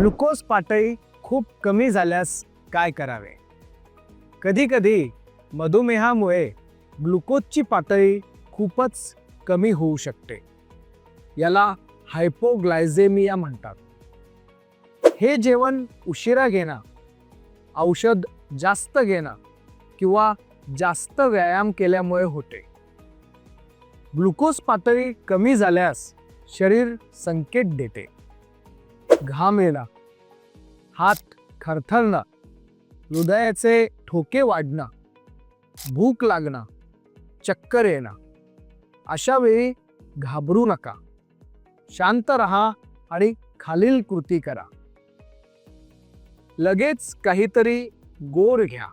Glucose पातळी खूप कमी झाल्यास काय करावे? कधीकधी मधुमेहामुळे ग्लुकोजची पातळी खूपच कमी होऊ शकते. याला हायपोग्लायसेमिया म्हणतात. हे जेवण उशिरा घेणं, औषध जास्त घेणं किंवा जास्त व्यायाम केल्यामुळे होते. ग्लुकोज पातळी कमी झाल्यास शरीर संकेत देते. घाम येणं, हात थरथरणं, हृदयाचे ठोके वाढणं, भूक लागणं, चक्कर येणं. अशा वेळी घाबरू नका. शांत रहा आणि खालील कृती करा. लगेच काहीतरी गोड घ्या.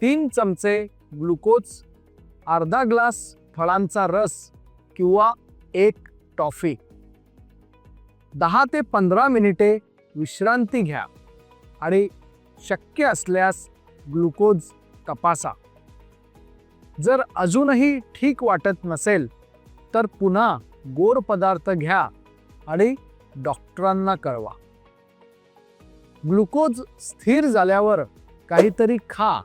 3 चमचे ग्लुकोज, अर्धा ग्लास फळांचा रस किंवा 1 टॉफी. 10 ते 15 मिनिटे विश्रांती घ्या आणि शक्य असल्यास ग्लुकोज तपासा. जर अजूनही ठीक वाटत नसेल तर पुन्हा गोड पदार्थ घ्या आणि डॉक्टरांना कळवा. ग्लुकोज स्थिर झाल्यावर काहीतरी खा,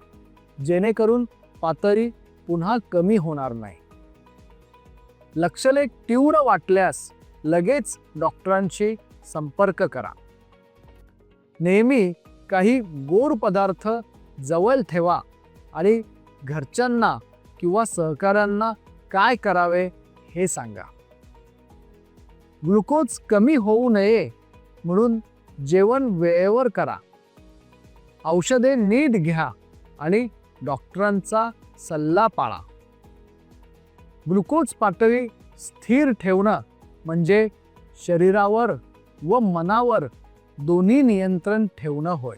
जेणेकरून पातळी पुन्हा कमी होणार नाही. लक्षणे तीव्र वाटल्यास लगेच डॉक्टरांशी संपर्क करा. नेहमी काही गोड पदार्थ जवळ ठेवा आणि घरच्यांना किंवा सहकाऱ्यांना काय करावे हे सांगा. ग्लुकोज कमी होऊ नये म्हणून जेवण वेळेवर करा. औषधे नीट घ्या आणि डॉक्टरांचा सल्ला पाळा. ग्लुकोज पातळी स्थिर ठेवणं म्हणजे शरीरावर व मनावर दोन्ही नियंत्रण ठेवणं होय.